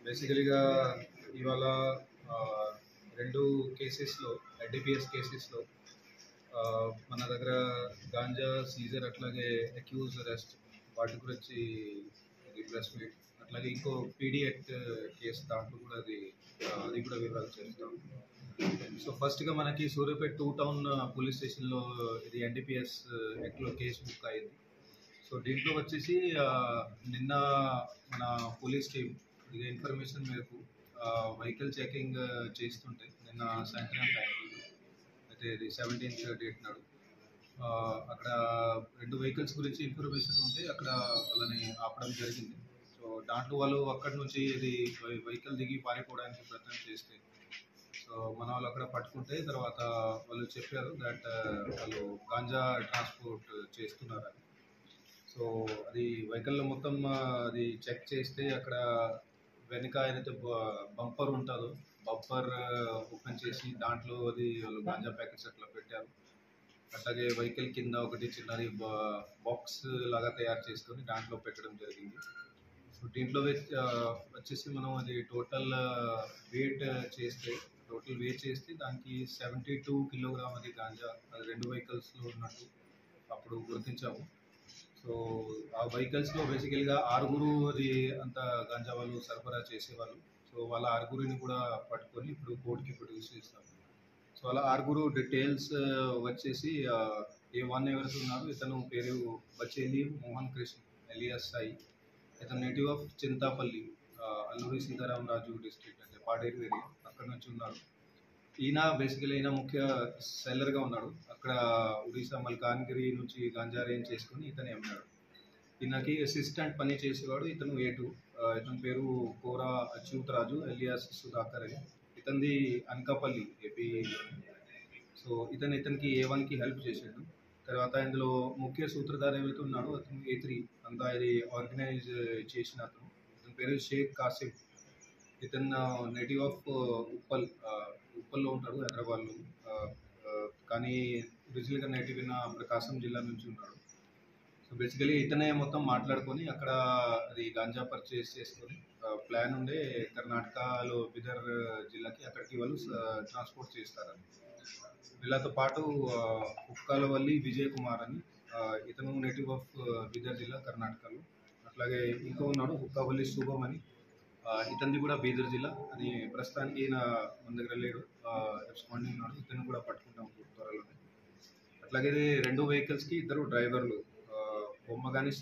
బేసికలీగా ఇవాళ రెండు కేసెస్లో ఎన్డీపీఎస్ కేసెస్లో మన దగ్గర గాంజా సీజర్ అట్లాగే అక్యూజ్ అరెస్ట్ వాటి గురించి ప్రెస్ మీట్ అట్లాగే ఇంకో పీడిఎట్ కేసు దాంట్లో కూడా అది కూడా వివరాలు చేస్తాం. సో ఫస్ట్గా మనకి సూర్యాపేట 2 టౌన్ పోలీస్ స్టేషన్లో ఇది ఎన్డీపీఎస్ యాక్ట్లో కేసు బుక్ అయింది. సో దీంట్లో వచ్చేసి నిన్న మన పోలీస్ టీం ఇది ఇన్ఫర్మేషన్ మేరకు వెహికల్ చెకింగ్ చేస్తుంటే నిన్న సాయంత్రం టైంలో అయితే ఇది 17th డేట్ నాడు అక్కడ 2 వెహికల్స్ గురించి ఇన్ఫర్మేషన్ ఉంటే అక్కడ వాళ్ళని ఆపడం జరిగింది. సో దాంట్లో వాళ్ళు అక్కడి నుంచి ఇది వెహికల్ దిగి పారిపోవడానికి ప్రయత్నం చేస్తే సో మన వాళ్ళు అక్కడ పట్టుకుంటే తర్వాత వాళ్ళు చెప్పారు దట్ వాళ్ళు గాంజా ట్రాన్స్పోర్ట్ చేస్తున్నారని. సో అది వెహికల్లో మొత్తం అది చెక్ చేస్తే అక్కడ వెనుక ఏదైతే బంపర్ ఉంటుందో బంపర్ ఓపెన్ చేసి దాంట్లో అది వాళ్ళు గాంజా ప్యాకెట్స్ అట్లా పెట్టారు. అట్లాగే వెహికల్ కింద ఒకటి చిన్నది బాక్స్ లాగా తయారు చేసుకొని దాంట్లో పెట్టడం జరిగింది. సో దీంట్లో వచ్చేసి మనం అది టోటల్ వెయిట్ చేస్తే దానికి 72 కిలోగ్రామ్ అది గాంజా అది 2 వెహికల్స్లో ఉన్నట్టు అప్పుడు గుర్తించాము. సో ఆ వెహికల్స్లో బేసికల్గా 6 అది అంత గాంజా వాళ్ళు సరఫరా చేసేవాళ్ళు. సో వాళ్ళ 6 కూడా పట్టుకొని ఇప్పుడు కోర్టుకి ప్రొడ్యూస్ చేస్తాము. సో అలా 6 డీటెయిల్స్ వచ్చేసి A1 ఎవరైతే ఉన్నారు ఇతను పేరు బచేలి మోహన్ కృష్ణ ఎలియాస్ సాయి. ఇతను native of Chintapalli Alluri Sitharamaraju district అంటే పాడేరు ఏరియా అక్కడ నుంచి ఉన్నారు. ఈయన ముఖ్య సెల్లర్గా ఉన్నాడు. అక్కడ ఒడిశా మల్కాన్గిరి నుంచి గాంజా రేంజ్ చేసుకుని ఇతను అమ్మాడు. ఈయనకి అసిస్టెంట్ పని చేసేవాడు ఇతను A2. ఇతని పేరు కోరా అచ్యుత్ రాజు ఎలియాస్ సుధాకర్ అని. ఇతనిది అనకాపల్లి ఏపీ. సో ఇతనికి A1కి హెల్ప్ చేశాడు. తర్వాత ఇందులో ముఖ్య సూత్రధారి ఏవైతే ఉన్నాడో అతను A3 అంతా ఇది ఆర్గనైజ్ చేసిన అతను. ఇతని పేరు షేక్ కాసిం. ఇతను నేటివ్ ఆఫ్ ఉప్పల్లో ఉంటాడు హైదరాబాద్లో, కానీ ఒరిజినల్గా నేటివ్ అయిన ప్రకాశం జిల్లా నుంచి ఉన్నాడు. సో బేసికలీ ఇతనే మొత్తం మాట్లాడుకొని అక్కడ అది గాంజా పర్చేస్ చేసుకొని ప్లాన్ ఉండే కర్ణాటకలో బిదర్ జిల్లాకి అక్కడికి వాళ్ళు ట్రాన్స్పోర్ట్ చేస్తారని. వీళ్ళతో పాటు ఉక్కాలవల్లి విజయ్ కుమార్ అని ఇతను నేటివ్ ఆఫ్ బిదర్ జిల్లా కర్ణాటకలో. అట్లాగే ఇంకో ఉన్నాడు ఉక్కావల్లి శుభం అని ఇతనిది కూడా బీదర్ జిల్లా. అది ప్రస్తుతానికి ఈయన మన దగ్గర లేడు, ఎబ్స్కాండింగ్ ఉన్నాడు. ఇతను కూడా పట్టుకుంటాం త్వరలోనే. అట్లాగే 2 వెహికల్స్కి 2 డ్రైవర్లు బొమ్మగాని